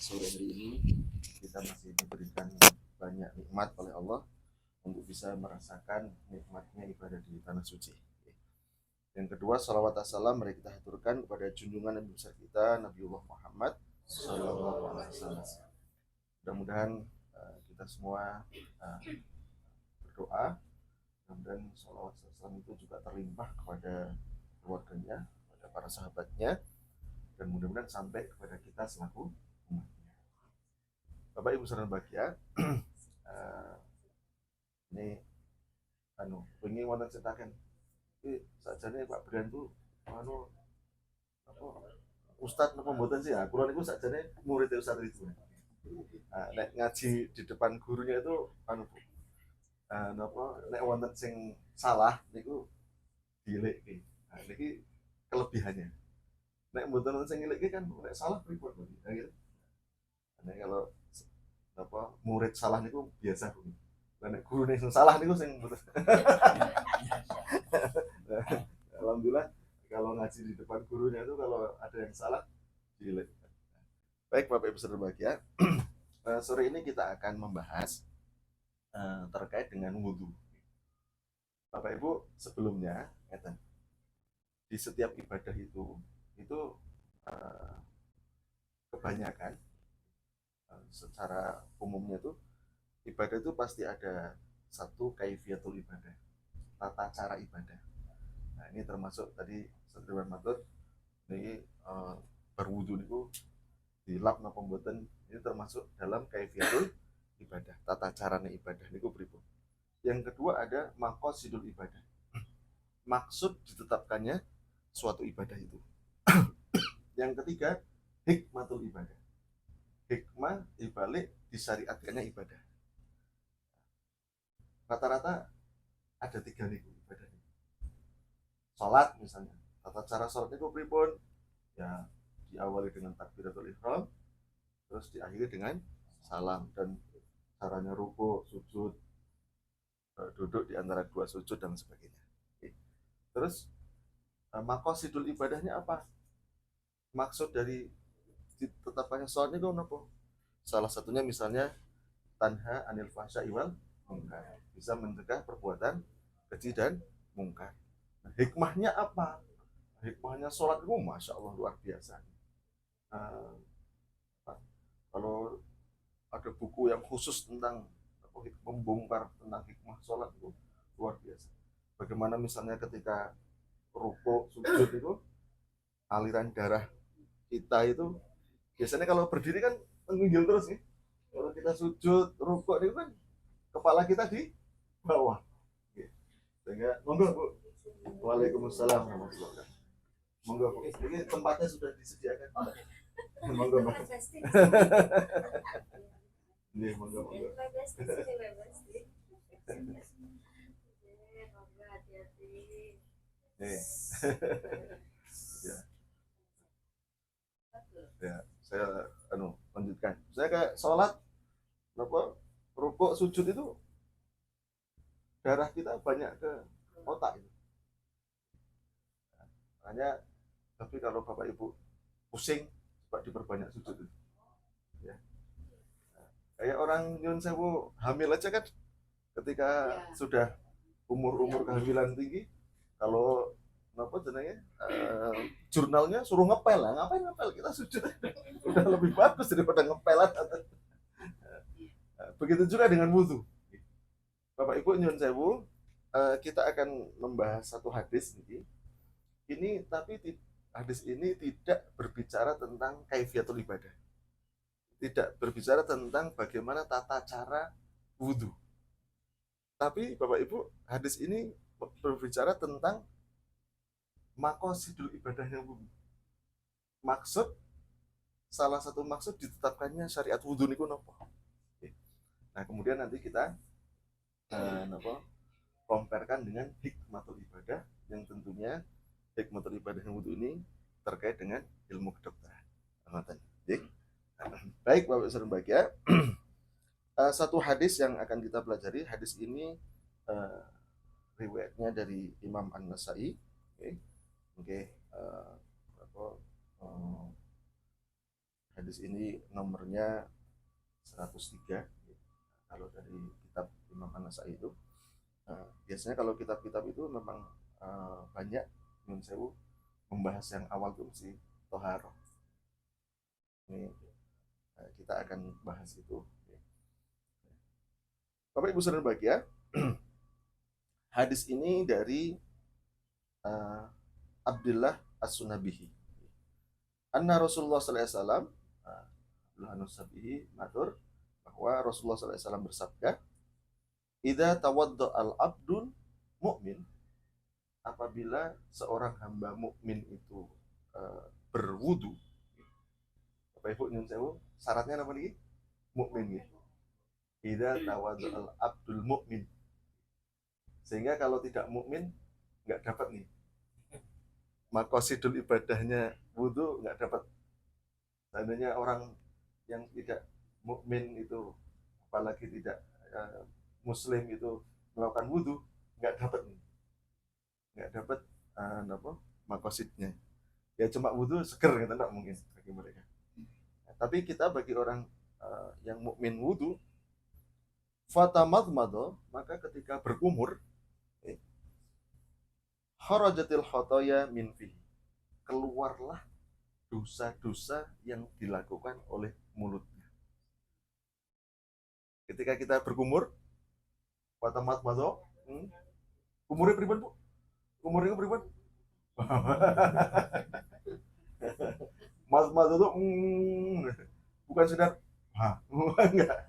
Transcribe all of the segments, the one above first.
sore hari ini kita masih diberikan banyak nikmat oleh Allah untuk bisa merasakan nikmatnya ibadah di tanah suci. Yang kedua, salawat assalam mari kita haturkan kepada junjungan Nabi besar kita Nabiullah Muhammad Sallallahu Alaihi Wasallam. Mudah-mudahan kita semua berdoa dan salawat assalam itu juga terlimpah kepada keluarganya, kepada para sahabatnya, dan mudah-mudahan sampai kepada kita selaku umatnya. Bapak Ibu saudara bahagia, ini pengen wonten cetakan iki sakjane Pak Brian tuh Ustadz napa mboten sih? Kula niku sakjane murid Ustadz Ridwan. Nek ngaji di depan gurunya itu nek wonten sing salah niku dilekke. Niki kelebihannya. Nek mboten wonten sing ngilekke kan nek salah pripun gitu. Nek kalau murid salah niku biasa. Nek guru sing salah niku sing mboten. Alhamdulillah kalau ngaji di depan gurunya itu kalau ada yang salah dilek. Baik Bapak Ibu saudara bahagia, sore ini kita akan membahas terkait dengan wudhu. Bapak Ibu sebelumnya di setiap ibadah itu kebanyakan secara umumnya itu ibadah itu pasti ada satu kaifiatul ibadah, tata cara ibadah. Nah ini termasuk tadi Satriwan Matur ini berwudu niku dilap napa mboten, ini termasuk dalam kaifiatul ibadah, tata carane ibadah niku pripun. Yang kedua ada maqasidul ibadah, maksud ditetapkannya suatu ibadah itu. Yang ketiga hikmatul ibadah, hikmah dibalik disyariatkannya ibadah. Rata-rata ada 3 niku ibadah. Salat misalnya, tata cara salat niku pripun? Ya diawali dengan takbiratul ihram, terus diakhiri dengan salam, dan caranya ruku, sujud, duduk di antara 2 sujud dan sebagainya. Terus maqasidul ibadahnya apa? Maksud dari ditetapkannya salat niku napa? Salah satunya misalnya tanha anil fahsya'i wal munkar, bisa mencegah perbuatan keji dan mungkar. Nah, hikmahnya apa? Hikmahnya sholat itu masya Allah luar biasa. Kalau ada buku yang khusus tentang membongkar tentang hikmah sholat itu luar biasa. Bagaimana misalnya ketika rukuk sujud itu aliran darah kita itu biasanya kalau berdiri kan menggigil terus nih. Kalau kita sujud rukuk itu kan kepala kita di bawah. Sehingga monggo Bu. Waalaikumsalam warahmatullahi wabarakatuh. Monggo Bu. Ini tempatnya sudah disediakan. Monggo Mbak. Nih monggo monggo. Nih. Ya. Ya, saya lanjutkan. Saya kayak sholat rukuk sujud itu darah kita banyak ke otak itu. Makanya tapi kalau Bapak Ibu pusing coba diperbanyak sujud itu. Ya. Kayak orang nyun sewu hamil aja kan ketika sudah umur kehamilan tinggi, kalau apa jenenge jurnalnya suruh ngepel lah, ngapain ngepel, kita sujud udah lebih bagus daripada ngepelan. Begitu juga dengan wudhu. Bapak Ibu nyun sewu, kita akan membahas satu hadis ini tapi hadis ini tidak berbicara tentang kaifiatul ibadah, tidak berbicara tentang bagaimana tata cara wudhu. Tapi Bapak Ibu, hadis ini berbicara tentang maqasidul ibadahnya wudhu. Maksud, salah satu maksud ditetapkannya syariat wudhu niku nopo. Nah kemudian nanti kita comparekan dengan hikmatul ibadah, yang tentunya hikmatul ibadah yang wudhu ini terkait dengan ilmu kedokteran. Baik Bapak Ibu bahagia, satu hadis yang akan kita pelajari. Hadis ini riwayatnya dari Imam An-Nasai. Hadis ini nomornya 103 kalau dari kitab Imam An-Nasai itu. Biasanya kalau kitab-kitab itu memang banyak Nun Sewu membahas yang awal itu mesti toharoh. Ini kita akan bahas itu. Bapak Ibu saudara bahagia, hadis ini dari Abdullah As-Sunabihi. Anna Rasulullah sallallahu alaihi wasallam, Abdullah As-Sunabihi matur bahwa Rasulullah sallallahu alaihi wasallam bersabda, "Idza tawadda al-abdul mu'min," apabila seorang hamba mukmin itu berwudu. Bapak Ibu nyun sewu, syaratnya apa lagi? Mukmin ya. Idza tawadda al-abdul mu'min. Sehingga kalau tidak mukmin nggak dapat nih maqasidul ibadahnya wudu, nggak dapat. Seandainya orang yang tidak mukmin itu, apalagi tidak muslim itu melakukan wudu, nggak dapat nih, nggak dapat apa maqasidnya. Ya cuma wudu seger gitu, nggak mungkin bagi mereka. Tapi kita bagi orang yang mukmin wudu, fatamadmado, maka ketika berkumur, kharajatil khotoya min fihi, keluarlah dosa-dosa yang dilakukan oleh mulutnya. Ketika kita berkumur, fatamadmado, kumurnya pribadi Bu? Kumurnya pribadi? Mas itu bukan sedar, enggak.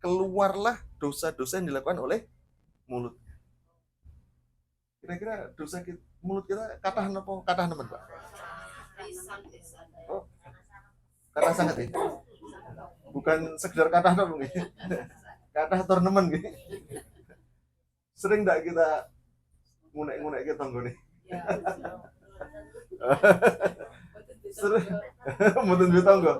Keluarlah dosa-dosa yang dilakukan oleh mulut. Kira-kira dosa mulut kita katahan apa? Katahan apa, Pak? Oh, kata sangat ya? Bukan sekedar katahan apa nih? Kata tournament gitu. Sering enggak kita ngunek-ngunek ke tonggo nih? Sering mutun di tonggo.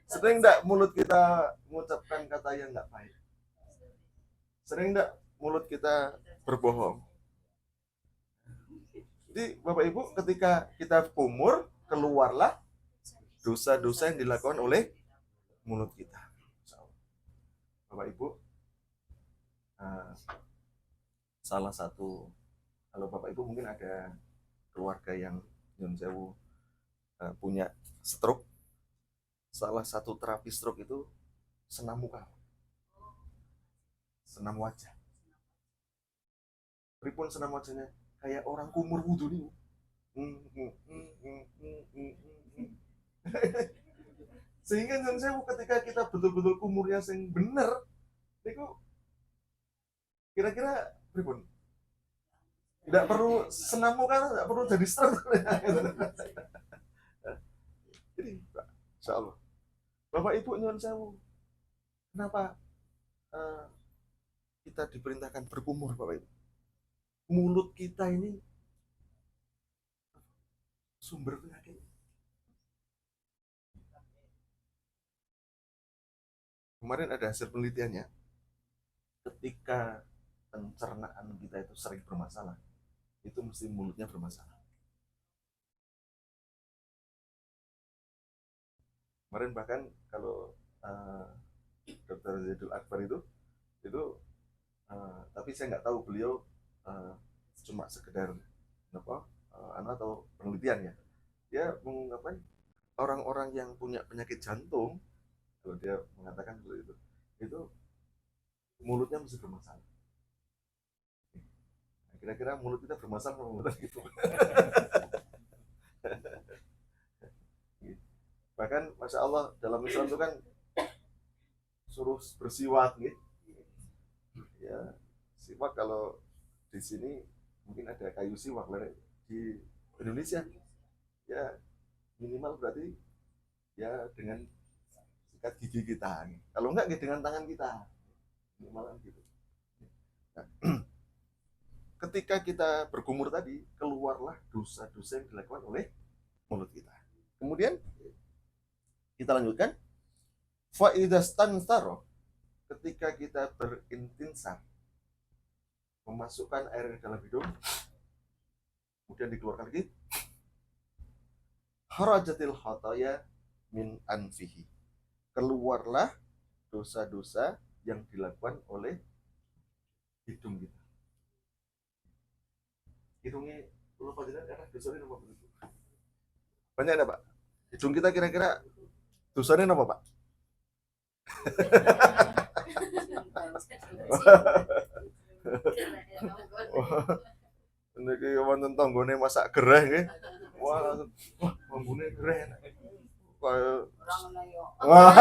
Sering enggak mulut kita mengucapkan kata yang enggak baik? Sering enggak mulut kita berbohong? Jadi Bapak Ibu, ketika kita kumur, keluarlah dosa-dosa yang dilakukan oleh mulut kita. Bapak Ibu, salah satu, kalau Bapak Ibu mungkin ada keluarga yang nyun sewu punya stroke, salah satu terapi stroke itu senam muka, senam wajah. Pripun senam wajahnya? Kayak orang kumur wudu nih. Sehingga nyun sewu ketika kita betul-betul kumurnya sing bener, itu kira-kira pripun? Tidak perlu senam muka, tidak perlu jadi stroke. Jadi, insya Allah. Bapak Ibu nyun sewu, kenapa kita diperintahkan berkumur, Bapak Ibu? Mulut kita ini sumber penyakit. Kemarin ada hasil penelitiannya, ketika pencernaan kita itu sering bermasalah, itu mesti mulutnya bermasalah. Kemarin bahkan kalau Dr. Zaidul Akbar itu tapi saya nggak tahu beliau cuma sekedar apa atau penelitian ya. Dia mengungkapkan orang-orang yang punya penyakit jantung, kalau dia mengatakan seperti itu mulutnya mesti bermasalah. Nah, kira-kira mulut kita bermasalah apa gitu? Bahkan Masya Allah dalam Islam itu kan suruh bersiwak gitu. Ya, siwak kalau di sini mungkin ada kayu siwak, di Indonesia ya minimal berarti ya dengan sikat gigi kita, kalau enggak dengan tangan kita minimal gitu. Nah, ketika kita berkumur tadi, keluarlah dosa-dosa yang dilakukan oleh mulut kita. Kemudian kita lanjutkan, fa'idastantharo, ketika kita berintinsar, memasukkan air ke dalam hidung, kemudian dikeluarkan lagi, kharajatil khataya min anfihi, keluarlah dosa-dosa yang dilakukan oleh hidung kita. Hidungnya kalau panjenengan karena dosanya apa begitu? Banyak ada Pak. Hidung kita kira-kira dosanya apa Pak? Niki wonten tanggane masak gereh nggih. Wah, tanggane gereh enak. Kaya wah,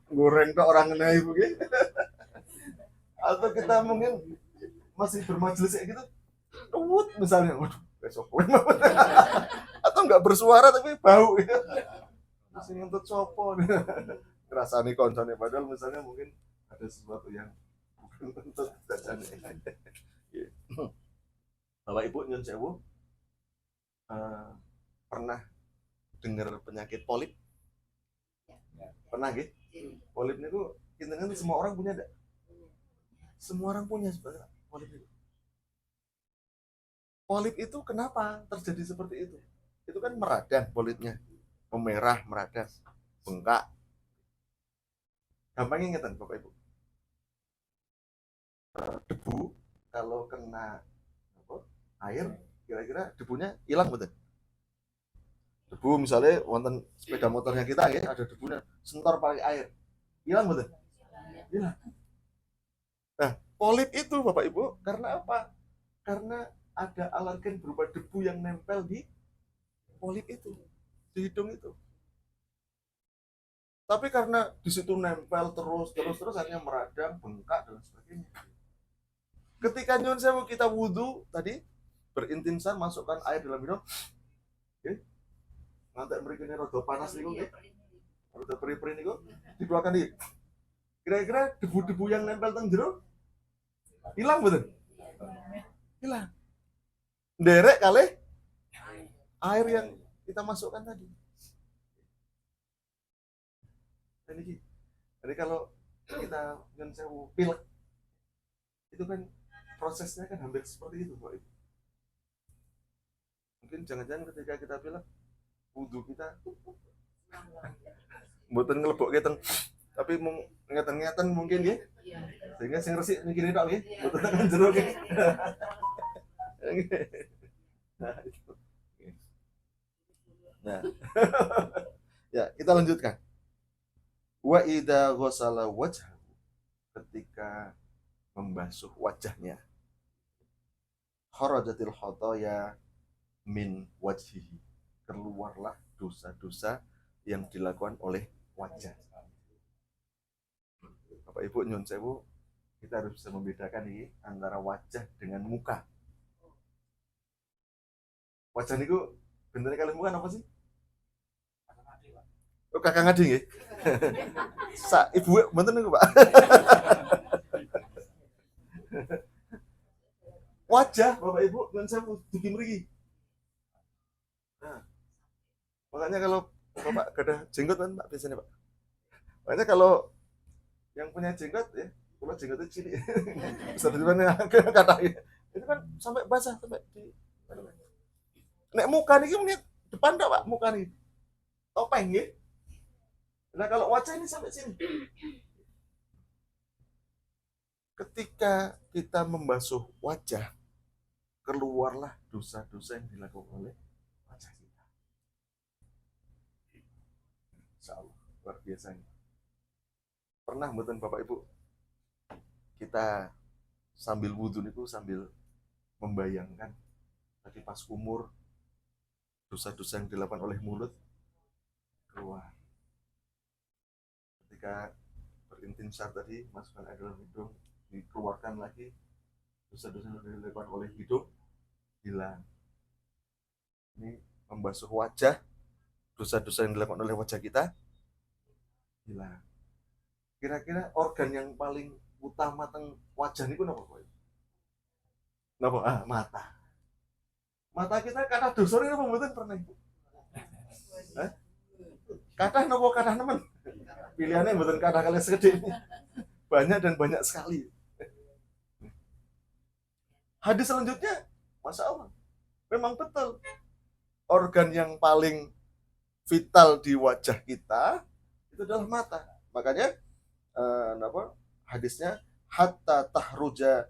goreng kok orang ngenai begini. Atau kita mungkin masih bermajelis kayak gitu, ruwet misalnya, waduh, besok atau nggak bersuara tapi bau gitu. Terus ngentut sopo, ngerasani koncone padahal misalnya mungkin ada sesuatu yang bukan untuk jajan. Bapak Ibu nyun sewu, pernah dengar penyakit polip? Pernah gitu? Polip itu kan semua orang punya enggak? Semua orang punya sebenarnya polip itu. Polip itu kenapa terjadi seperti itu? Itu kan meradang polipnya, memerah, meradang, bengkak. Gampang ingetan Bapak Ibu. Debu kalau kena air, kira-kira debunya hilang betul? Debu misalnya wonten sepeda motornya kita ya, ada debunya, sentor pakai air, hilang betul? Hilang. Nah, polip itu Bapak Ibu karena apa? Karena ada alergen berupa debu yang nempel di polip itu, di hidung itu. Tapi karena di situ nempel terus akhirnya meradang, bengkak dan sebagainya. Ketika nyun sewu kita wudhu tadi berintinsan masukkan air dalam hidung, oke, nanti berikannya rodo panas nih, oke, rodo peri-peri nih, dikeluarkan di. Kira-kira debu-debu yang nempel teng jero hilang betul? Hilang. Derek kali air yang kita masukkan tadi. Jadi kalau kita nyun sewu pilek, itu kan prosesnya kan hampir seperti itu Pak Ibu. Mungkin jangan-jangan ketika kita pilek, wudhu kita mboten ngelebok keteng, tapi ngeten-ngeten mungkin ya. Sehingga sing resik mikire tok nggih, mboten tekan jero nggih. Nah, ya kita lanjutkan. Wa idza ghassala wajhahu, ketika membasuh wajahnya, kharajatil khataya min wajhihi, keluarlah dosa-dosa yang dilakukan oleh wajah. Bapak Ibu nyun sewu, kita harus bisa membedakan nih antara wajah dengan muka. Wajah niku bener kali muka apa sih? Oh, kakak ngadi nggih. Sa ibu mboten niku, Pak. Wajah Bapak Ibu nyun sewu dugi mriki. Nah, makanya kalau Bapak gada jenggot kan Pak biasanya Pak. Makanya kalau yang punya jenggot ya, kalau jenggotnya cilik, bisa dari mana kata itu kan sampai basah sampai di. Nek muka nih melihat depan dah Pak, muka nih topeng ya. Nah kalau wajah ini sampai sini. Ketika kita membasuh wajah, keluarlah dosa-dosa yang dilakukan oleh wajah kita. Insya Allah, luar biasa ini. Pernah mboten Bapak Ibu kita sambil wudhu itu sambil membayangkan tadi pas kumur dosa-dosa yang dilakukan oleh mulut keluar. Ketika berintinsar tadi masukkan air dalam hidung, dikeluarkan lagi, dosa-dosa yang dilakukan oleh hidung hilang. Ini membasuh wajah, dosa-dosa yang dilakukan oleh wajah kita hilang. Kira-kira organ yang paling utama teng wajah niku napa Pak? Napa? Mata. Mata kita kathah dosa napa mboten pernah? Kathah napa kathah nemen? Pilihannya mboten kathah kali segede ini. Banyak dan banyak sekali. Hadis selanjutnya, Masya Allah, memang betul. organ yang paling vital di wajah kita itu adalah mata. Makanya hadisnya hatta tahruja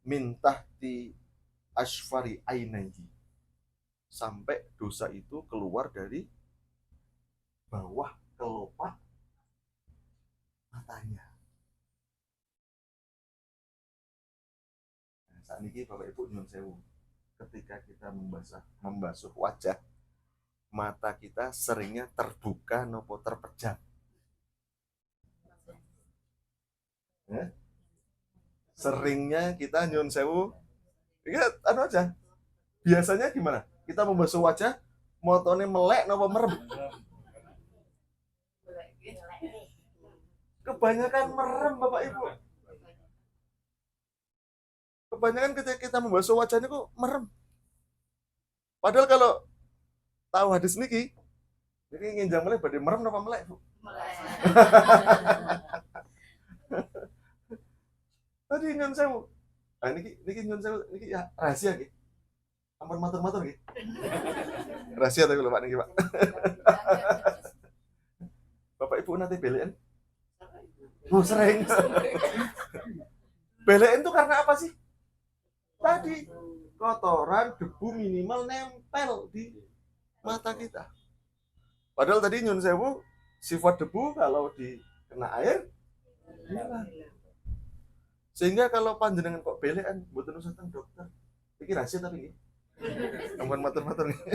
min tahti asfari ainaihi, sampai dosa itu keluar dari bawah kelopak matanya. Nah, saat ini Bapak Ibu nyun sewu, ketika kita membasuh wajah, mata kita seringnya terbuka nopo terpejam. Ya? Seringnya kita nyun sewu, ingat aja. Biasanya gimana? Kita membasuh wajah, motone melek nopo merem? Kebanyakan merem Bapak Ibu. Kebanyakan ketika kita membasuh wajahnya kok merem. Padahal kalau tahu hadis niki, ini nginjang melek badhe merem napa melek, Bu? Tadi nyun sewu. Ah niki nyun sewu niki ya rahasia nggih. Ampun matur-matur nggih. Rahasia tapi lho Pak niki, Pak. Bapak Ibu nanti belean? Oh, sering. Belean itu karena apa sih? Tadi kotoran, debu minimal nempel di mata kita. Padahal tadi nyun sewu, sifat debu kalau dikena air hilang. Sehingga kalau panjenengan kok belean, mboten usah teng dokter. Iki rahasia tapi nggih. Ampun matur-matur nggih.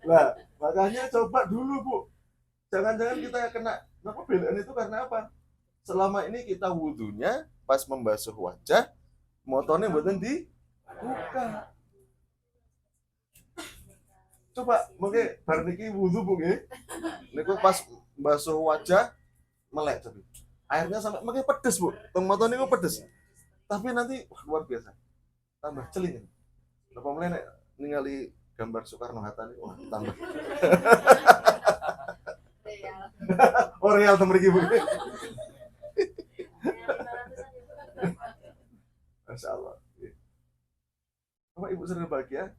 Nah, makanya coba dulu Bu. Jangan-jangan kita kena belean itu karena apa? Selama ini kita wudhunya pas membasuh wajah, motone mboten dibuka. Coba mungkin bar niki wudhu Bu nggih. Niku pas basuh wajah melek tapi. Airnya sampai makin pedes Bu. Teng motone niku pedes. Tapi nanti luar biasa. Tambah celing. Napa meneh nek ningali gambar Soekarno Hatta nih, wah tambah. Oh real temen iki Bu. Masya Allah. Bapak Ibu sering bahagia.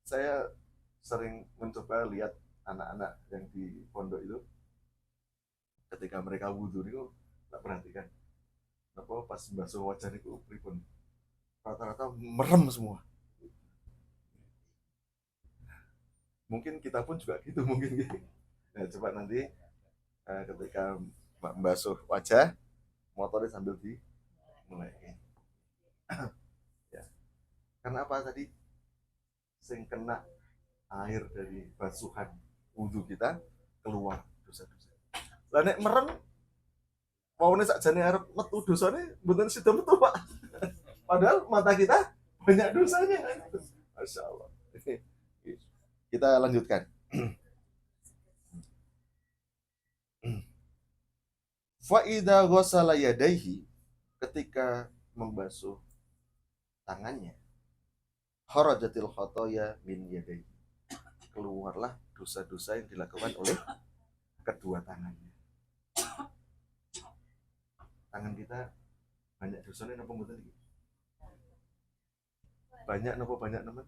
Saya sering mencoba lihat anak-anak yang di pondok itu, ketika mereka wudhu itu tak perhatikan. Apa pas basuh wajah itu pripun, rata-rata merem semua. Mungkin kita pun juga gitu mungkin. Nah, coba nanti ketika membasuh wajah, motornya sambil dimulai. Ya. Karena apa tadi? Sing kena air dari basuhan wudhu kita keluar dosa-dosa. Lah nek merem maune sakjane arep metu dosane mboten sida metu, Pak. Padahal mata kita banyak dosanya. Masya Allah. Kita lanjutkan. Fa'idha ghasala yadaihi, ketika membasuh tangannya, kharajatil khotoya min yadaihi, keluarlah dosa-dosa yang dilakukan oleh kedua tangannya. Tangan kita banyak dosanya napa mboten iki? Banyak napa banyak teman?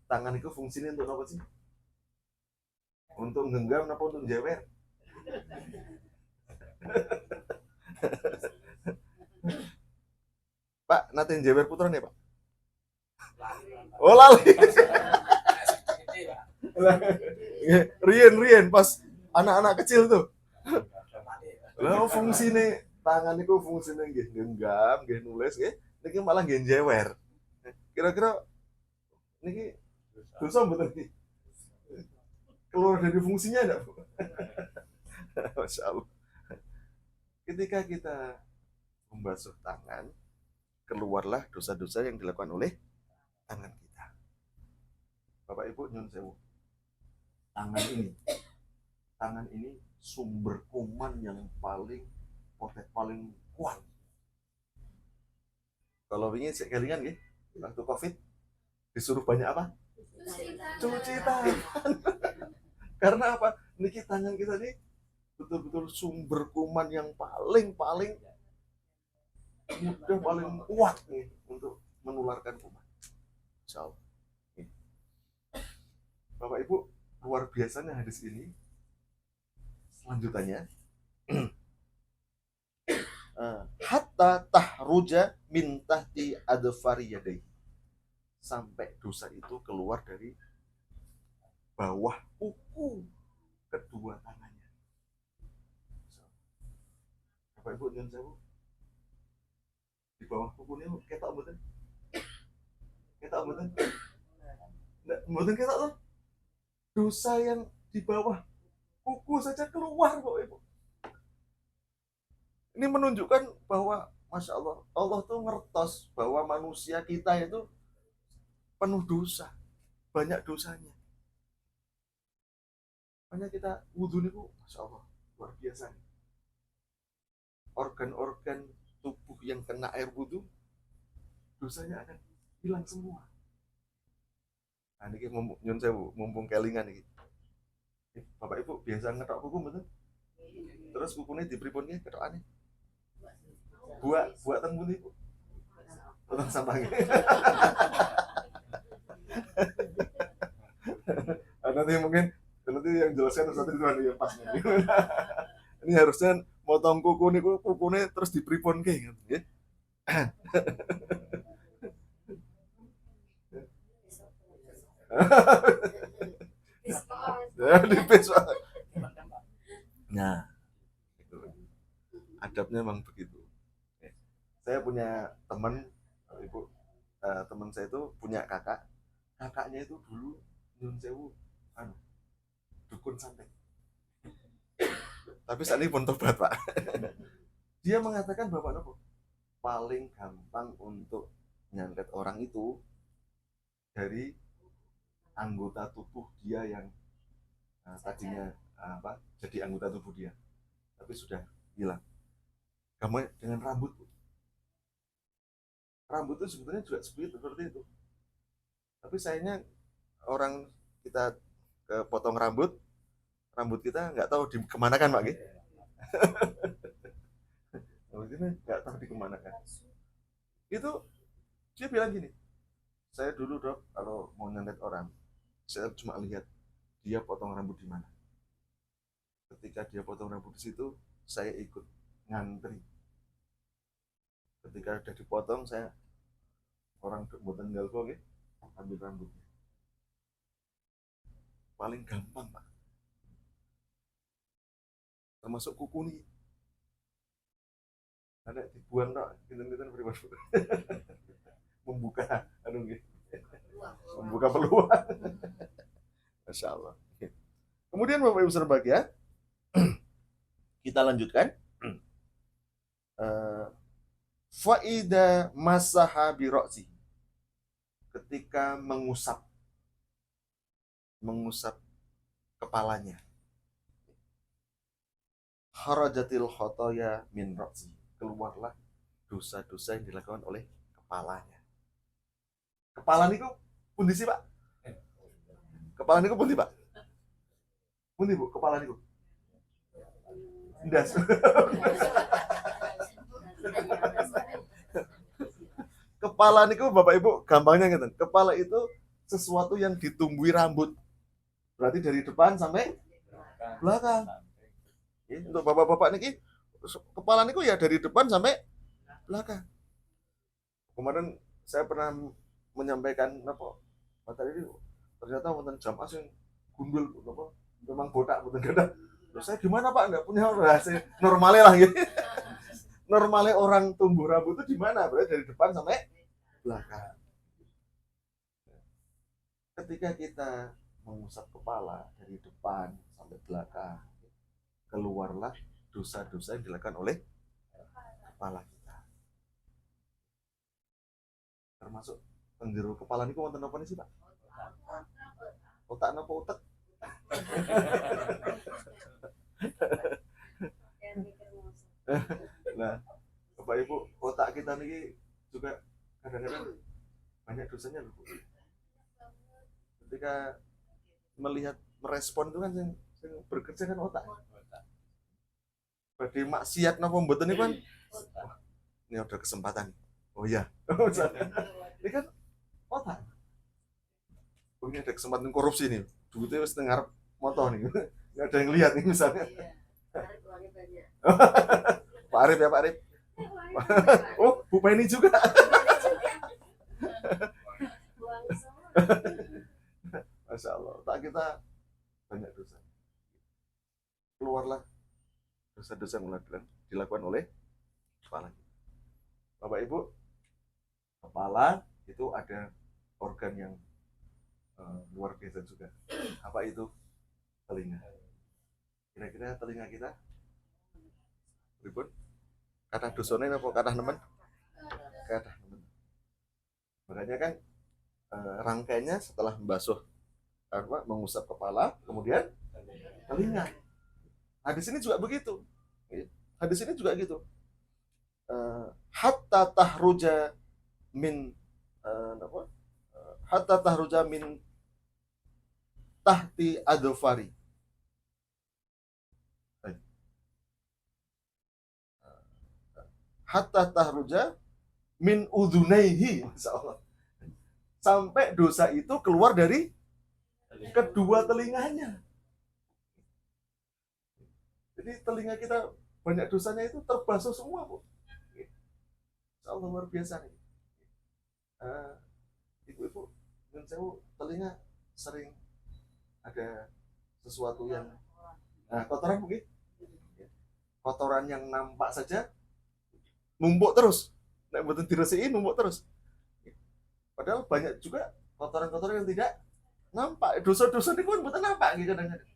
Tangan itu fungsinya untuk apa sih? Untuk genggam apa untuk jewer? Pak, nanti jewer putra nih Pak. Oh lali. Rien pas anak-anak kecil tuh. Lah fungsinya tangan itu fungsinya nggih genggam, nggih nulis nggih, niki malah nggih jewer. Kira-kira niki dosa mboten iki? Keluar dari fungsinya enggak, Bu? Masya Allah. Ketika kita membasuh tangan, keluarlah dosa-dosa yang dilakukan oleh tangan kita. Bapak Ibu nyun sewu. Tangan ini sumber kuman yang paling kuat. Kalau ingin kelingan nggih, waktu Covid disuruh banyak apa? Cuci tangan. Karena apa? Niki tangan kita nih betul-betul sumber kuman yang paling mudah, paling kuat nih untuk menularkan kuman. Insya Allah. Bapak Ibu, luar biasanya hadis ini. Selanjutannya, hatta tahruja min tahti adfari yadai, sampai dosa itu keluar dari bawah kuku kedua tangannya. Bapak Ibu jangan jauh, di bawah kuku ini ketok mboten? Ketok mboten? Mboten ketok tuh. Dosa yang di bawah kuku saja keluar, Bapak Ibu. Ini menunjukkan bahwa Masya Allah, Allah tuh ngertos bahwa manusia kita itu penuh dosa, banyak dosanya. Makanya kita wudhu ini, Masya Allah, luar biasa. Organ-organ tubuh yang kena air wudhu, dosanya akan hilang semua. Nah, ini mumpung kelingan ini. Bapak Ibu biasa ngetok kuku betul? Terus kukunya dipripunnya ketokane. Buat teng pundi, Bu? Tolong sampahnya. Nanti mungkin nanti yang jelaskan nanti yang pas nih. Ini harusnya motong kukunya terus dipripun kayak gitu ya. Nah, itu adabnya memang begitu. Saya punya teman, Ibu, teman saya itu punya kakaknya itu dulu nyun sewu, dukun santet. Tapi saat ini pun tobat, Pak. Dia mengatakan bahwa paling gampang untuk nyantet orang itu dari anggota tubuh dia yang tadinya jadi anggota tubuh dia, tapi sudah hilang. Kamu dengan rambut, rambut itu sebetulnya juga seperti itu. Tapi sayangnya orang kita potong rambut kita nggak tahu di kemana kan, Pak? Rambut kita nggak tahu di kemana kan. Itu dia bilang gini, saya dulu Dok kalau mau nyantet orang, saya cuma lihat dia potong rambut di mana. Ketika dia potong rambut di situ, saya ikut ngantri. Ketika sudah dipotong, saya orang buat tinggal kok, ambil rambutnya. Paling gampang, Pak. Termasuk kuku nih. Ada dibuang, Pak. Kita pribadi. Membuka membuka peluang. Masya Allah. Kemudian Bapak Ibu berbahagia, kita lanjutkan. Faida masaha biroksi, ketika mengusap kepalanya, harajatil khotoya min roksi, keluarlah dosa-dosa yang dilakukan oleh kepalanya. Kepala niku pundi sih, Pak? Kepala niku pundi, Pak? Pundi, Bu? Kepala niku? Ndas. Kepala niku Bapak Ibu gampangnya gitu. Kepala itu sesuatu yang ditumbuhi rambut. Berarti dari depan sampai belakang. Untuk bapak-bapak niki kepala niku ya dari depan sampai belakang. Kemarin saya pernah menyampaikan materi ini, ternyata wonten jamaah yang gundul memang botak betul kada. Terus saya gimana, Pak? Enggak punya rahasia normalnya lah gitu. Normalnya orang tumbuh rambut itu di mana? Berarti dari depan sampai belakang. Ketika kita mengusap kepala dari depan sampai belakang, keluarlah dosa-dosa yang dilakukan oleh kepala kita. Termasuk penjuru kepala ini wonten apa sih, Pak? Otak napa utek? Nah, Bapak Ibu, otak kita ini juga kadang-kadang banyak dosanya loh, Bu. Ketika melihat merespon itu kan yang bekerja kan otak. badhe maksiat napa mboten niku kan ini ada kesempatan. Oh iya. Ini kan otak. Oh, ini ada kesempatan korupsi nih. Duitnya wis ngarep moto nih. Nggak ada yang lihat nih misalnya. Pak Arif ya Pak Arif. Oh, Bu Penny juga. Masya Allah, tak kita banyak dosa. Keluarlah dosa-dosa yang dilakukan oleh kepala. Bapak Ibu, kepala itu ada organ yang luar biasa juga. Apa itu? Telinga. Kira-kira telinga kita ribut? Kata dosone apa kata nemen? Kata nemen. Makanya kan rangkainya setelah membasuh mengusap kepala, kemudian telinga. Hadis ini juga begitu. Hadis ini juga gitu. Hatta tahruja min hatta tahruja min tahti adofari. Hatta tahruja min udunaihi. Sampai dosa itu keluar dari kedua telinganya. Jadi telinga kita banyak dosanya itu terbasuh semua, Bu. Allah luar biasa nih. Ibu-ibu, dengan saya telinga sering ada sesuatu yang kotoran mungkin. Kotoran yang nampak saja numpuk terus. Nek mboten diresikin numpuk terus. Padahal banyak juga kotoran-kotoran yang tidak nampak. Dosa-dosa itu kan mboten nampak gitu kadang-kadang.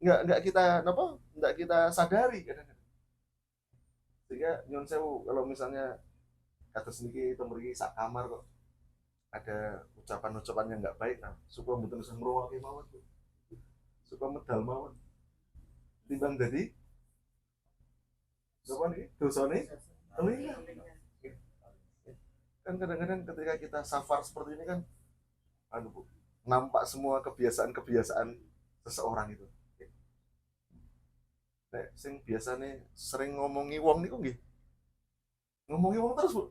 Enggak kita sadari kadang-kadang. Sehingga nyon sewu kalau misalnya kata sedikit itu mriki sak kamar kok ada ucapan-ucapan yang enggak baik, nah supaya mboten usah ngrungokne mawon. Supaya medal mawon. Timbang dadi apa nih? Dosane telinga. Kan kadang-kadang ketika kita safar seperti ini kan nampak semua kebiasaan-kebiasaan seseorang itu. Nek sing biasane sering ngomongi wong niku nggih. Ngomongi wong terus, Bu.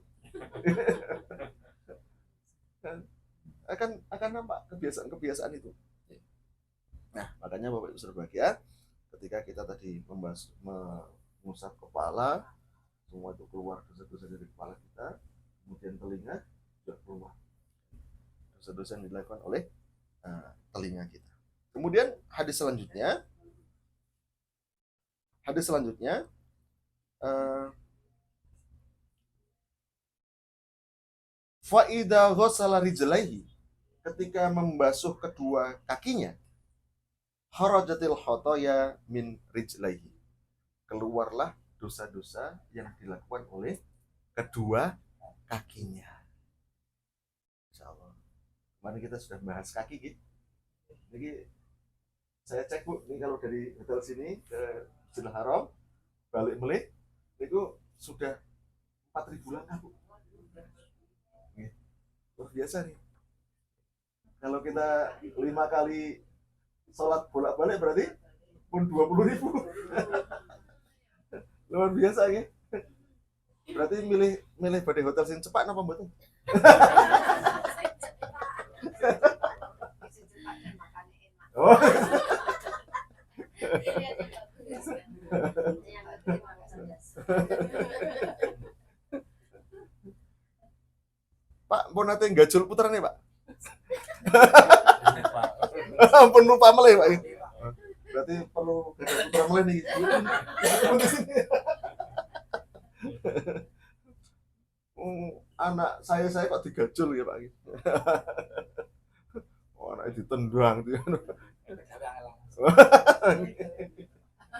akan nampak kebiasaan-kebiasaan itu. Nah, makanya Bapak Ibu berbahagia ketika kita tadi mengusap kepala, semua itu keluar dosa-dosa dari kepala kita, kemudian telinga juga keluar dosa-dosa yang dilakukan oleh telinga kita. Kemudian hadis selanjutnya fa'idha ghassala rijlaihi, ketika membasuh kedua kakinya, harajatil khotoya min rijlaihi, keluarlah dosa-dosa yang dilakukan oleh kedua kakinya. Insyaallah. Kemarin kita sudah bahas kaki gitu. Jadi saya cek, Bu, ini kalau dari hotel sini ke Masjidil Haram balik melih itu sudah 4.000 langkah, Bu. Luar biasa nih. Kalau kita 5 kali sholat bolak-balik berarti pun 20.000. Luar biasa ya. Berarti milih pada hotel sing cepat napa mboten? Oh. Pak, mau nanti gajul puteran ya, Pak? Ampun lupa meleh, Pak. Berarti perlu gajul puteran meleh nih. Anak saya kok digajul ya, Pak? Oh, anaknya ditendang tuh.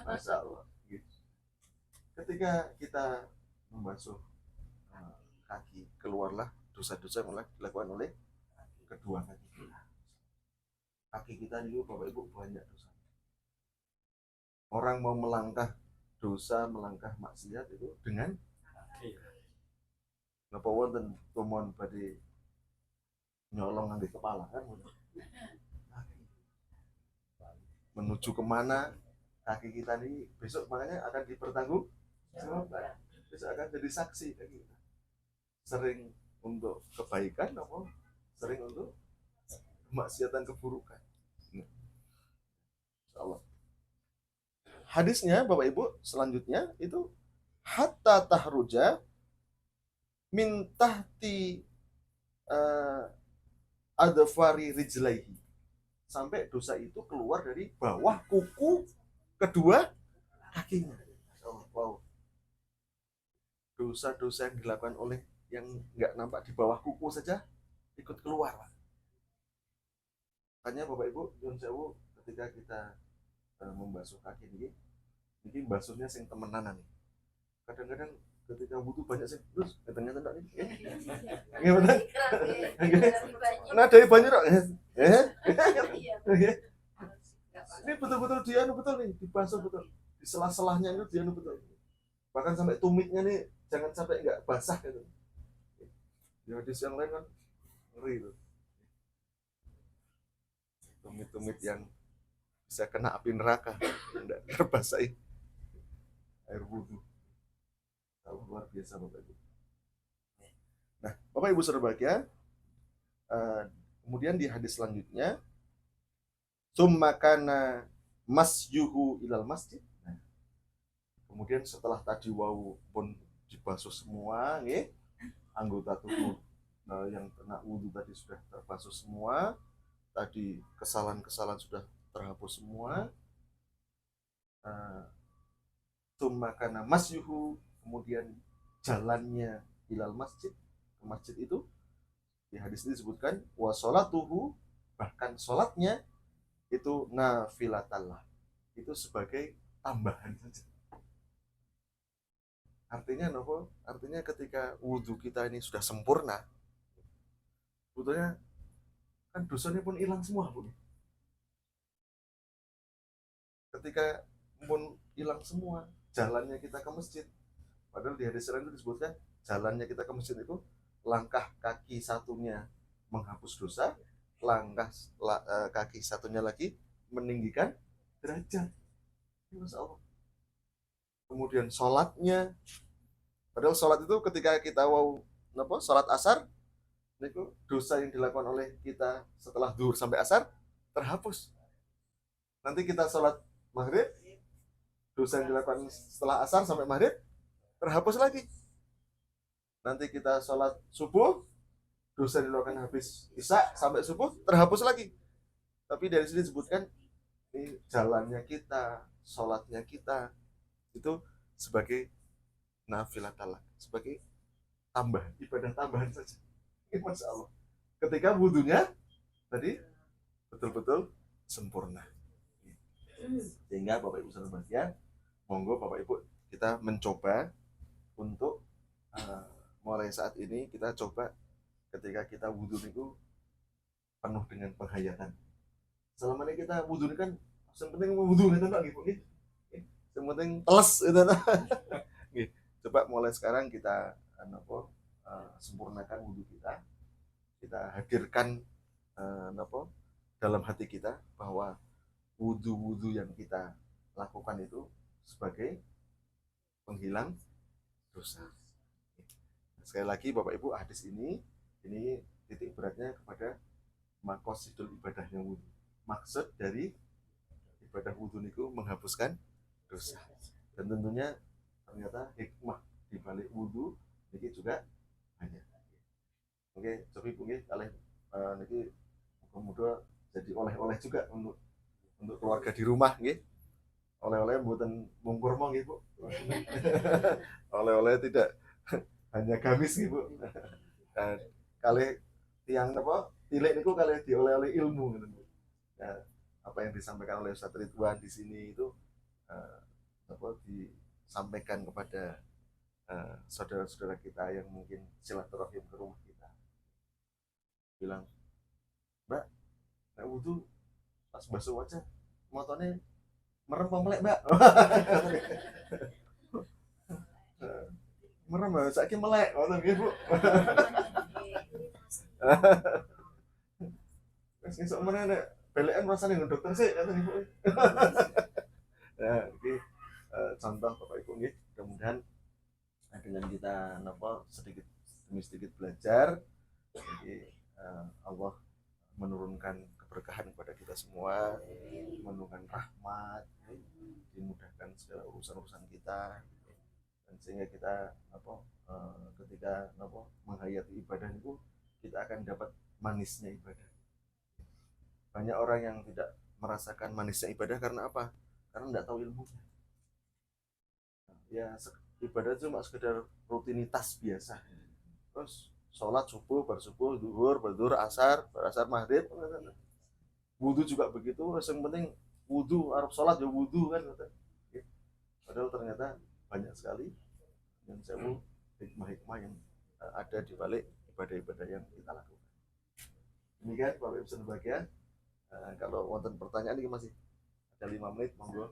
Masya Allah. Ketika kita membasuh kaki, keluarlah dosa-dosa yang dilakukan oleh kedua kaki kita. Kaki kita ini, Bapak Ibu, banyak dosa. Orang mau melangkah dosa, melangkah maksiat itu dengan napa wonten tumon badhe nyolong nang kepala kan. Menuju kemana kaki kita ini besok makanya akan dipertanggungjawabkan, besok akan jadi saksi kaki kita. Sering untuk kebaikan apa sering untuk kemaksiatan, keburukan. Insyaallah. Hadisnya Bapak Ibu selanjutnya itu hatta tahruja min tahti adfari rijlaihi, sampai dosa itu keluar dari bawah kuku kedua kakinya. Wow. Dosa-dosa yang dilakukan oleh yang nggak nampak di bawah kuku saja ikut keluar. Makanya Bapak Ibu nyuwun sewu ketika kita membasuh kaki ini basuhnya sing temenanan nih. Kadang-kadang ketika butuh banyak sih terus katanya tentang ini gimana nah dari banyak ini betul-betul dia betul nih dibasuh betul di sela-selahnya itu dia betul bahkan sampai tumitnya nih jangan sampai nggak basah gitu. Di hadis yang lain kan ngeri itu tumit-tumit yang bisa kena api neraka tidak terbasahi air wudhu. Luar biasa Bapak Ibu. Nah Bapak Ibu saudara berbahagia, kemudian di hadis selanjutnya summa kana masyuhu ilal masjid. Nah, kemudian setelah tadi wau pun dibasuh semua nih, anggota tubuh yang kena wudhu tadi sudah terbasuh semua, tadi kesalahan-kesalahan sudah terhapus semua, summa kana masyuhu, kemudian jalannya ilal masjid, ke masjid itu di hadis ini disebutkan wa sholatuhu, bahkan sholatnya itu nafilatallah, itu sebagai tambahan saja. Artinya nopo? Artinya ketika wudhu kita ini sudah sempurna, sebetulnya kan dosanya pun hilang semua pun. Ketika pun hilang semua, jalannya kita ke masjid, padahal di hadis lain itu disebutkan jalannya kita ke masjid itu langkah kaki satunya menghapus dosa, langkah kaki satunya lagi meninggikan derajat. Masya Allah. Kemudian sholatnya, padahal sholat itu ketika kita sholat asar, itu dosa yang dilakukan oleh kita setelah zuhur sampai asar terhapus. Nanti kita sholat maghrib, dosa yang dilakukan setelah asar sampai maghrib terhapus lagi. Nanti kita sholat subuh, dosa yang dilakukan habis isya sampai subuh terhapus lagi. Tapi dari sini disebutkan ini jalannya kita, sholatnya kita itu sebagai nafilatallah, sebagai tambahan, ibadah tambahan saja. Ini Masya Allah. Ketika wudhunya tadi betul-betul sempurna. Sehingga Bapak Ibu saudara sekalian, monggo Bapak Ibu kita mencoba untuk mulai saat ini kita coba ketika kita wudhu itu penuh dengan penghayatan. Selama ini kita wudhu kan yang penting wudhu gitu enggak gitu. Yang penting teles gitu. Coba mulai sekarang kita sempurnakan wudhu kita. Kita hadirkan dalam hati kita bahwa wudhu-wudhu yang kita lakukan itu sebagai penghilang dosa. Sekali lagi Bapak Ibu, hadis ini titik beratnya kepada maqasidul ibadahnya wudhu. Maksud dari ibadah wudhu itu menghapuskan dosa. Dan tentunya ternyata hikmah di balik wudhu ini juga banyak. Oke, tapi mungkin kalian niki mudah-mudahan jadi oleh-oleh juga untuk keluarga di rumah nggih. Oleh-oleh mboten mung kurma nggih, Bu. Oleh-oleh tidak hanya gamis nggih, Bu. Kali tiang tilik niku kali dioleh-oleh ilmu ngoten, Bu. Nah, apa yang disampaikan oleh Ustaz Ridwan di sini itu disampaikan kepada saudara-saudara kita yang mungkin silaturahim ke rumah kita. Bilang, Mbak, nek wudhu pas basuh wajah motone merem apa melek, Mbak? Merem Mbak, saiki melek ngoten nggih, Bu. Wis esuk meneh nek belekan rasane nggon dokter sik ngoten Ibu. Nah, contoh Bapak Ibu nggih. Mudah-mudahan dengan kita sedikit demi sedikit belajar, jadi Allah menurunkan keberkahan kepada kita semua, menurunkan rahmat, dimudahkan segala urusan-urusan kita, dan sehingga kita ketika menghayati ibadah itu kita akan dapat manisnya ibadah. Banyak orang yang tidak merasakan manisnya ibadah karena apa? Karena tidak tahu ilmunya. Ya ibadah cuma sekedar rutinitas biasa. Terus sholat subuh, bersubuh, duhur, berduhur, asar, berasar, maghrib. Wudhu juga begitu. Yang penting wudhu, Arab sholat ya wudhu kan. Padahal ternyata banyak sekali yang sewu hikmah-hikmah yang ada di balik ibadah-ibadah yang kita lakukan. Demikian Bapak Ibu sebagian. Kalau wonten pertanyaan ini masih ada 5 menit, monggo.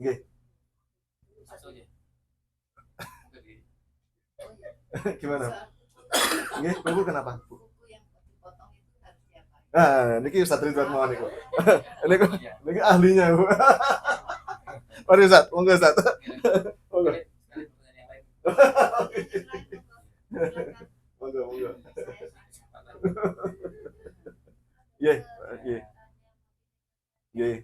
Nggih. Gimana? Nggih, Bu kenapa? Buku yang dipotong itu harus diapain? Niki Ustaz Ridwan mau niku. Niki ahlinya, Bu. Mari Ustaz, monggo Ustaz. Monggo. Monggo. Nggih, nggih. Nggih.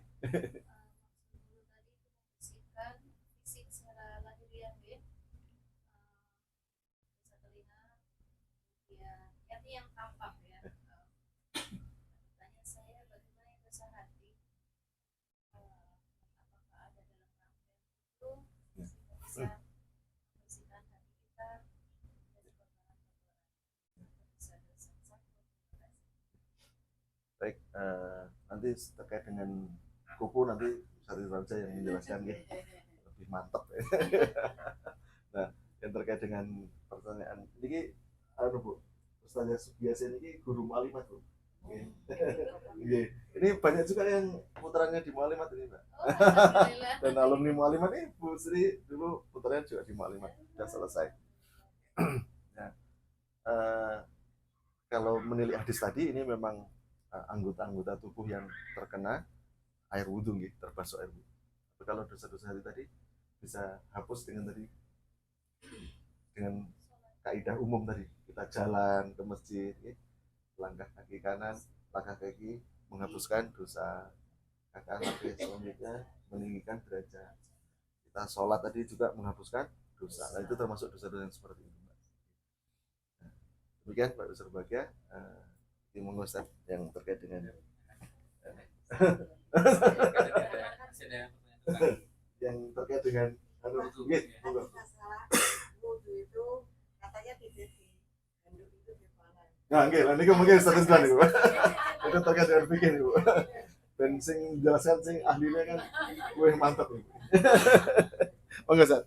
Yang tampak ya. Tanya saya bagaimana yang rasa hati, apakah ada dalam rangkaian itu bisa membersihkan hati kita dari kotoran-kotoran. Baik, nanti terkait dengan kuku nanti Sari Raja yang menjelaskan ya, lebih mantap ya. Nah, yang terkait dengan pertanyaan ini Bu, Ustazah biasa ini guru mualimat Bu. Ini banyak juga yang putranya di mualimat ini Mbak. Dan alumni mualimat ini Bu Sri dulu putranya juga di mualimat, sudah selesai. Nah, kalau menilik hadis tadi ini memang anggota-anggota tubuh yang terkena air wudhu, terbasuh air wudhu. Tapi kalau dosa-dosa hari tadi bisa hapus dengan kaidah umum tadi, kita jalan ke masjid, langkah kaki kanan, langkah kaki menghapuskan dosa, kaki selanjutnya meninggikan derajat. Kita sholat tadi juga menghapuskan dosa. Nah, itu termasuk dosa-dosa yang seperti itu. Nah, demikian Pak Ustaz berbahagia, monggo Ustaz yang terkait dengan yang terkait dengan wudhu itu katanya tidak diandung itu di mana? Nah, oke, nanti mungkin status dulu nih, Bu. Itu terkait dengan fikih nih, Bu. Dan sing jelaskan sing ahlinya kan gue mantap nih. Oh enggak, Ustaz?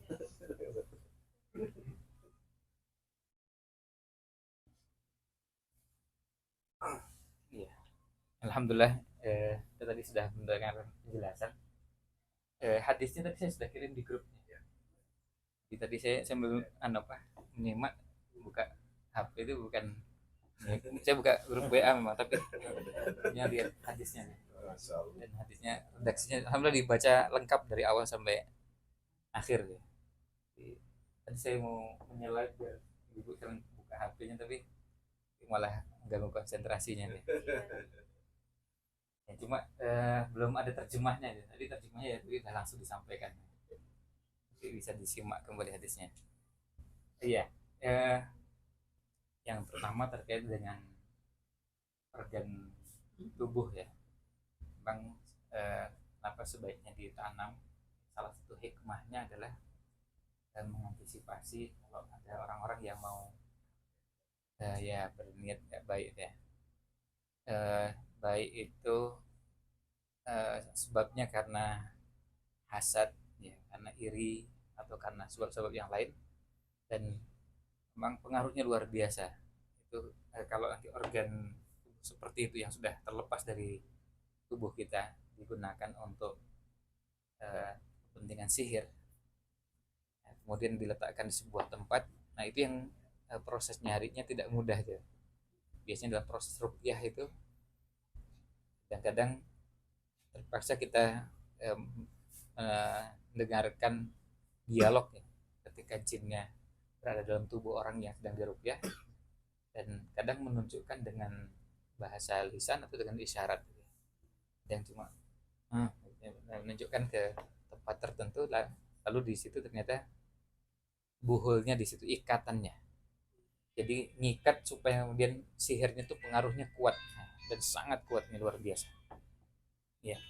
Iya. Alhamdulillah kita tadi sudah mendengar penjelasan. Hadisnya tadi saya sudah kirim di grupnya. Jadi tadi saya sambil menyimak buka HP itu bukan saya buka grup WA memang, tapi lihat hadisnya. Dan hadisnya redaksinya alhamdulillah dibaca lengkap dari awal sampai akhir ya. Jadi, tadi saya mau menyelak biar ibu kan buka HP-nya tapi malah mengganggu konsentrasinya nih. Ya, cuma belum ada terjemahnya ya. Tadi terjemahnya ya sudah langsung disampaikan. Jadi bisa disimak kembali hadisnya. Iya, yang pertama terkait dengan organ tubuh ya. Memang kenapa sebaiknya ditanam? Salah satu hikmahnya adalah mengantisipasi kalau ada orang-orang yang mau ya berniat gak baik ya. Baik itu sebabnya karena hasad ya, karena iri atau karena sebab-sebab yang lain, dan memang pengaruhnya luar biasa itu kalau nanti organ seperti itu yang sudah terlepas dari tubuh kita digunakan untuk kepentingan sihir, kemudian diletakkan di sebuah tempat. Nah itu yang proses nyarinya tidak mudah ya. Biasanya dalam proses ruqyah itu kadang-kadang terpaksa kita mendengarkan dialog ya, ketika jinnya berada dalam tubuh orang yang sedang diruqyah, dan kadang menunjukkan dengan bahasa lisan atau dengan isyarat gitu ya. Yang cuma menunjukkan ke tempat tertentu, lalu di situ ternyata buhulnya di situ, ikatannya. Jadi ngikat supaya kemudian sihirnya itu pengaruhnya kuat, dan sangat kuatnya, luar biasa. Ya,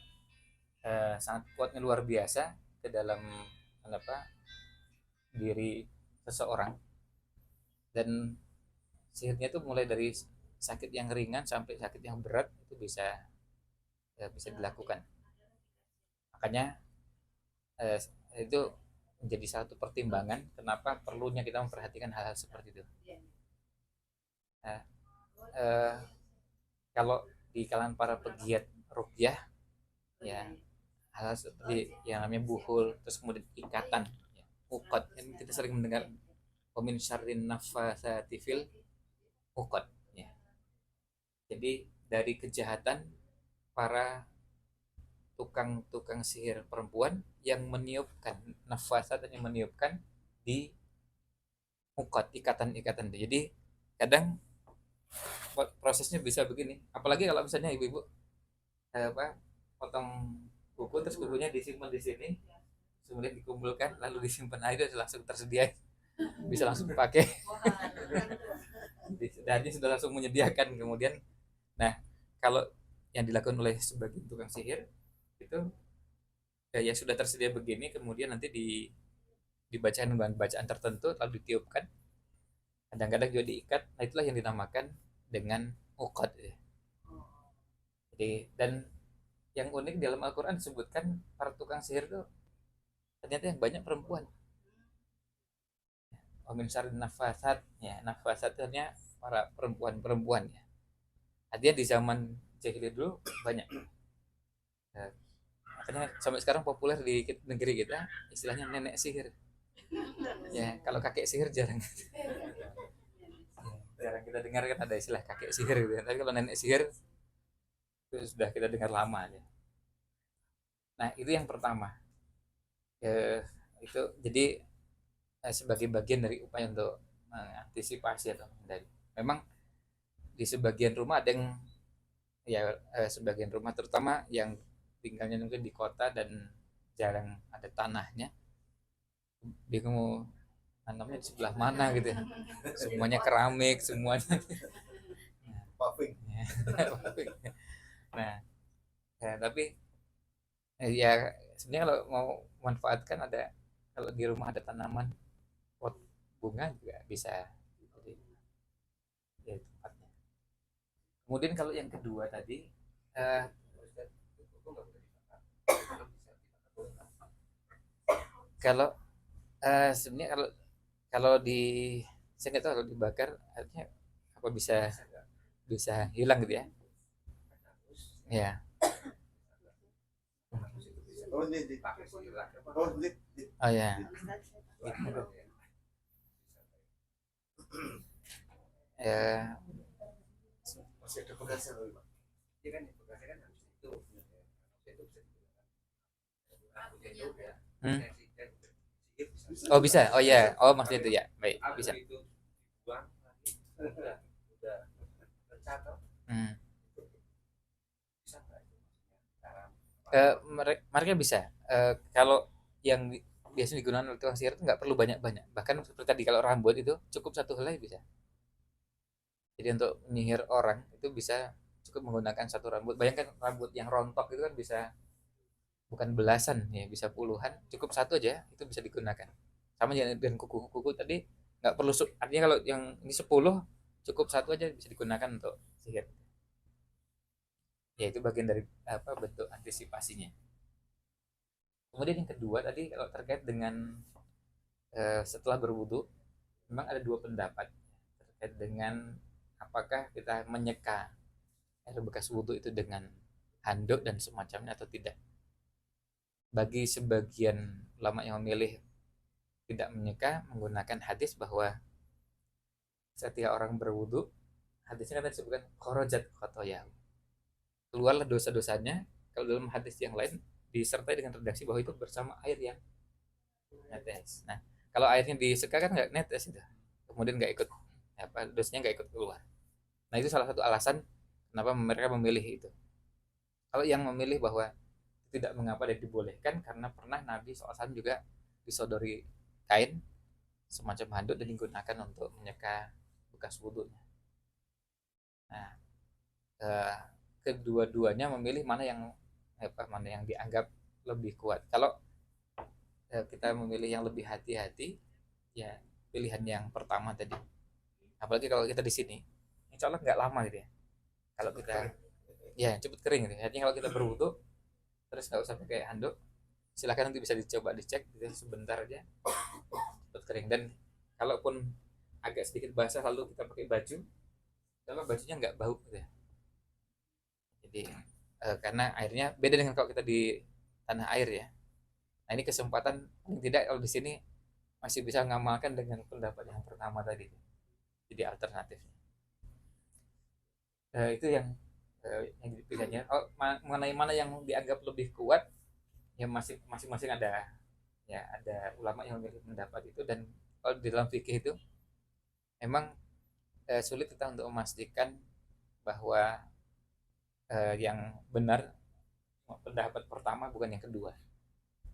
sangat kuatnya luar biasa ke dalam apa diri seseorang, dan sihirnya itu mulai dari sakit yang ringan sampai sakit yang berat itu bisa dilakukan. Makanya eh, itu menjadi satu pertimbangan kenapa perlunya kita memperhatikan hal-hal seperti itu. Nah, eh, kalau di kalangan para pegiat ruqyah ya, hal seperti yang namanya buhul, terus kemudian ikatan, ya, ukot, kan kita sering mendengar komin syarrin nafasati fil ukot ya. Jadi dari kejahatan para tukang-tukang sihir perempuan yang meniupkan nafasat, yang meniupkan di ukot, ikatan-ikatan itu. Jadi kadang prosesnya bisa begini, apalagi kalau misalnya ibu-ibu apa potong kuku, terus kukunya disimpan di sini, kemudian dikumpulkan lalu disimpan aja, langsung tersedia, bisa langsung dipakai. Dan ini sudah langsung menyediakan kemudian. Nah, kalau yang dilakukan oleh sebagian tukang sihir itu ya sudah tersedia begini, kemudian nanti dibacakan dengan bacaan tertentu lalu ditiupkan, kadang-kadang juga diikat. Nah, itulah yang dinamakan dengan uqad ya. Jadi, dan yang unik dalam Al-Quran disebutkan para tukang sihir itu ternyata yang banyak perempuan. Wamin syarrin nafasat ya, nafasat artinya para perempuan-perempuan ya. Artinya di zaman jahiliyah dulu banyak. Nah, makanya sampai sekarang populer di negeri kita istilahnya nenek sihir. Ya, kalau kakek sihir jarang. Jarang kita dengar kan ada istilah kakek sihir gitu. Tapi kalau nenek sihir itu sudah kita dengar lama aja. Nah, itu yang pertama. Itu jadi sebagai bagian dari upaya untuk mengantisipasi atau menghindari. Memang di sebagian rumah ada yang ya, sebagian rumah terutama yang tinggalnya mungkin di kota dan jarang ada tanahnya, bingung mau nanamnya di sebelah mana gitu ya. Semuanya keramik semuanya. Paving. Nah, ya, tapi ya sebenarnya kalau mau manfaatkan, ada kalau di rumah ada tanaman pot bunga juga bisa jadi ya tempatnya. Kemudian kalau yang kedua tadi, eh, kalau sebenarnya kalau kalau di saya nggak tahu kalau dibakar artinya apa, bisa bisa hilang gitu ya. Ya. Oh ini oh ini Oh ya. Ya. masih ada bekasnya loh, Pak. Hmm. Oh bisa. Oh ya. Oh maksudnya itu ya. Baik, bisa. Hmm. Mereka bisa. Kalau yang biasanya digunakan oleh tukang sihir itu nggak perlu banyak-banyak. Bahkan seperti tadi kalau rambut itu cukup satu helai bisa. Jadi untuk menyihir orang itu bisa cukup menggunakan satu rambut. Bayangkan rambut yang rontok itu kan bisa bukan belasan ya, bisa puluhan. Cukup satu aja itu bisa digunakan. Sama dengan kuku-kuku tadi, nggak perlu artinya kalau yang ini 10 cukup satu aja bisa digunakan untuk sihir. Ya itu bagian dari apa, bentuk antisipasinya. Kemudian yang kedua tadi kalau terkait dengan setelah berwudu, memang ada dua pendapat terkait dengan apakah kita menyeka air bekas wudhu itu dengan handuk dan semacamnya atau tidak. Bagi sebagian ulama yang memilih tidak menyeka, menggunakan hadis bahwa setiap orang berwudhu, hadisnya kan disebutkan korojat khotoya, keluarlah dosa-dosanya. Kalau dalam hadis yang lain disertai dengan redaksi bahwa itu bersama air yang netes. Nah, kalau airnya diseka kan nggak netes itu, kemudian nggak ikut apa dosnya nggak ikut keluar. Nah itu salah satu alasan kenapa mereka memilih itu. Kalau yang memilih bahwa tidak mengapa dan dibolehkan karena pernah Nabi SAW juga disodori kain semacam handuk dan digunakan untuk menyeka bekas wudhunya. Nah, eh, kedua-duanya memilih mana yang mana yang dianggap lebih kuat. Kalau kita memilih yang lebih hati-hati, ya pilihan yang pertama tadi. Apalagi kalau kita di sini, insya Allah nggak lama gitu ya. Kalau kita ya cepet kering gitu. Artinya kalau kita berwudhu terus nggak usah pakai handuk, silakan nanti bisa dicoba dicek gitu, sebentar aja cepet kering. Dan kalaupun agak sedikit basah lalu kita pakai baju, kalau bajunya nggak bau gitu ya. Jadi karena airnya beda dengan kalau kita di tanah air ya. Nah ini kesempatan paling tidak kalau di sini masih bisa mengamalkan dengan pendapat yang pertama tadi. Jadi alternatifnya. Itu yang jadi pilihannya. Oh, mengenai mana yang dianggap lebih kuat, ya masing-masing ada ulama yang memilih pendapat itu. Dan kalau di dalam fikih itu memang sulit kita untuk memastikan bahwa yang benar pendapat pertama bukan yang kedua,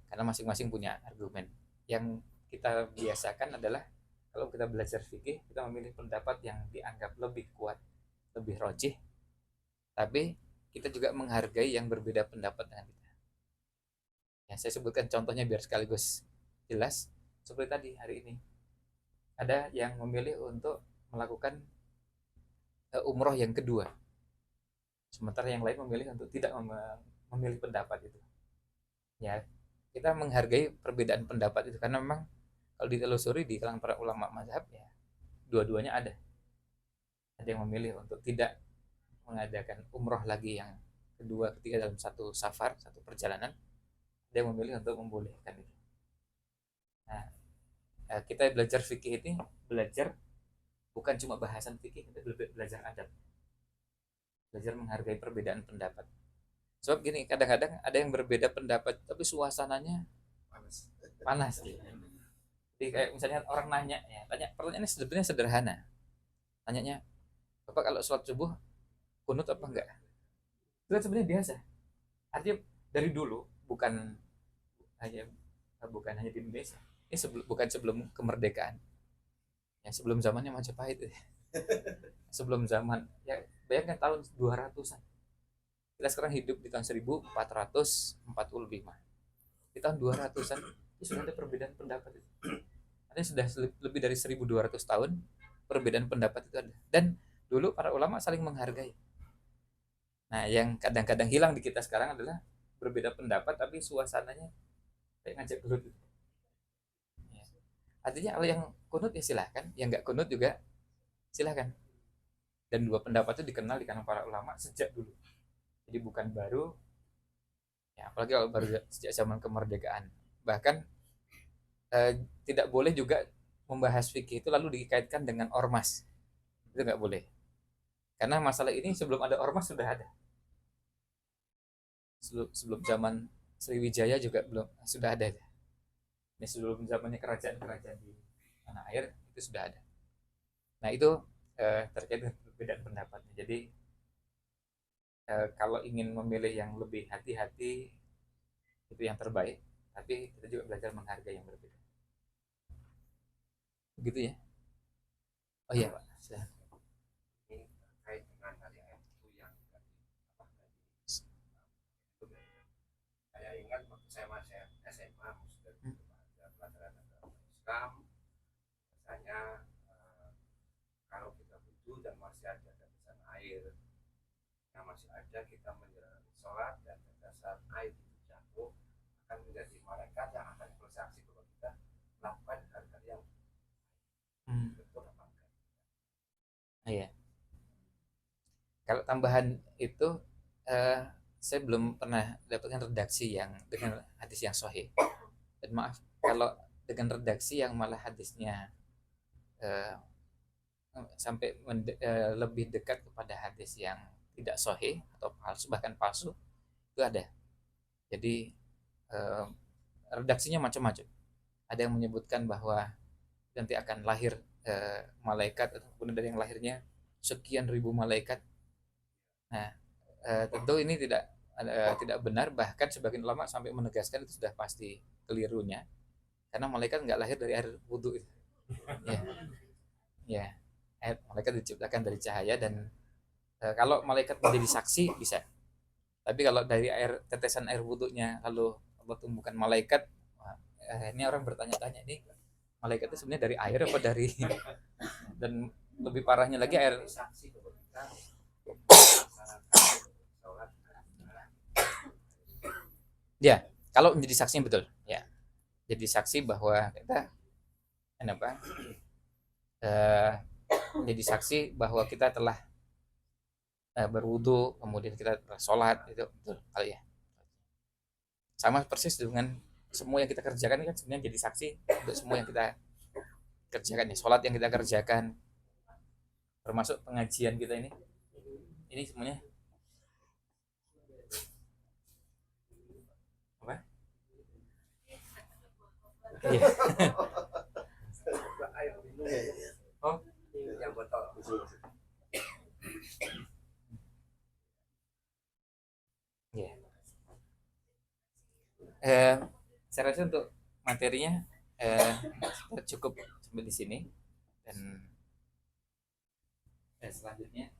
karena masing-masing punya argumen. Yang kita biasakan adalah kalau kita belajar fikih kita memilih pendapat yang dianggap lebih kuat, lebih rojih, tapi kita juga menghargai yang berbeda pendapat dengan kita. Ya, saya sebutkan contohnya biar sekaligus jelas. Seperti tadi hari ini ada yang memilih untuk melakukan umroh yang kedua, sementara yang lain memilih untuk tidak memilih pendapat itu. Ya, kita menghargai perbedaan pendapat itu karena memang kalau ditelusuri di kalangan para ulama mazhab ya dua-duanya ada yang memilih untuk tidak mengadakan umroh lagi yang kedua ketiga dalam satu safar satu perjalanan, ada yang memilih untuk membolehkan itu. Nah, kita belajar fikih ini belajar bukan cuma bahasan fikih, kita belajar adab, belajar menghargai perbedaan pendapat. Sebab gini, kadang-kadang ada yang berbeda pendapat tapi suasananya panas gitu. Jadi kayak misalnya orang nanya ya, tanya pertanyaannya sebenarnya sederhana. Tanyanya, "Bapak kalau sholat subuh kunut apa enggak?" Itu kan sebenarnya biasa. Artinya dari dulu hanya bukan hanya di Indonesia. Ini bukan sebelum kemerdekaan. Ya sebelum zamannya Majapahit. Sebelum zaman ya bayangkan tahun 200-an. Kita sekarang hidup di tahun 1445. Di tahun 200-an itu sudah ada perbedaan pendapat itu. Artinya sudah lebih dari 1200 tahun perbedaan pendapat itu ada. Dan dulu para ulama saling menghargai. Nah, yang kadang-kadang hilang di kita sekarang adalah berbeda pendapat tapi suasananya kayak ngajak gelut. Ya. Artinya kalau yang kunut ya silahkan, yang nggak kunut juga silahkan. Dan dua pendapat itu dikenal di kalangan para ulama sejak dulu. Jadi bukan baru, ya apalagi kalau baru sejak zaman kemerdekaan. Bahkan eh, tidak boleh juga membahas fikih itu lalu dikaitkan dengan ormas. Itu nggak boleh. Karena masalah ini sebelum ada ormas sudah ada. Sebelum zaman Sriwijaya juga belum sudah ada. Ini sebelum zamannya kerajaan-kerajaan di tanah air itu sudah ada. Nah itu terkait dengan perbedaan pendapatnya. Jadi kalau ingin memilih yang lebih hati-hati itu yang terbaik. Tapi kita juga belajar menghargai yang berbeda. Begitu ya. Oh iya Pak. Ini terkait dengan tadi itu yang tadi apa tadi saya ingat waktu saya masih SMA sudah ada pelajaran agama Islam. Misalnya kalau kita butuh dan masih ada tetesan air yang masih ada, kita menjalani sholat dan tetesan air itu jatuh akan menjadi malaikat yang akan bersaksi bahwa kita melakukan hal-hal yang betul apa enggak. Iya. Kalau tambahan itu eh, saya belum pernah dapatkan redaksi yang dengan hadis yang sahih. Dan maaf kalau dengan redaksi yang malah hadisnya eh, sampai lebih dekat kepada hadis yang tidak sahih atau palsu bahkan palsu itu ada. Jadi eh, redaksinya macam-macam. ada yang menyebutkan bahwa nanti akan lahir malaikat, ataupun dari yang lahirnya sekian ribu malaikat. Nah, tentu ini tidak benar, bahkan sebagian ulama sampai menegaskan itu sudah pasti kelirunya, karena malaikat nggak lahir dari air wudhu itu. Ya, ya. Malaikat diciptakan dari cahaya, dan kalau malaikat menjadi saksi bisa. Tapi kalau dari tetesan air wudhunya lalu Allah tumbuhkan malaikat, ini orang bertanya-tanya, ini malaikat itu sebenarnya dari air apa dari dan lebih parahnya lagi air. saksi bahwa kita sholat. Ya, kalau menjadi saksi betul, ya. Jadi saksi bahwa kita kenapa? Menjadi saksi bahwa kita telah berwudu, kemudian kita telah sholat, itu betul kali ya. Sama persis dengan semua yang kita kerjakan, kan sebenarnya jadi saksi untuk semua yang kita kerjakan ya. Sholat yang kita kerjakan, termasuk pengajian kita ini semuanya apa? Iya. Air minum Oh, yang botol. iya. Saya rasa untuk materinya cukup sampai di sini, dan selanjutnya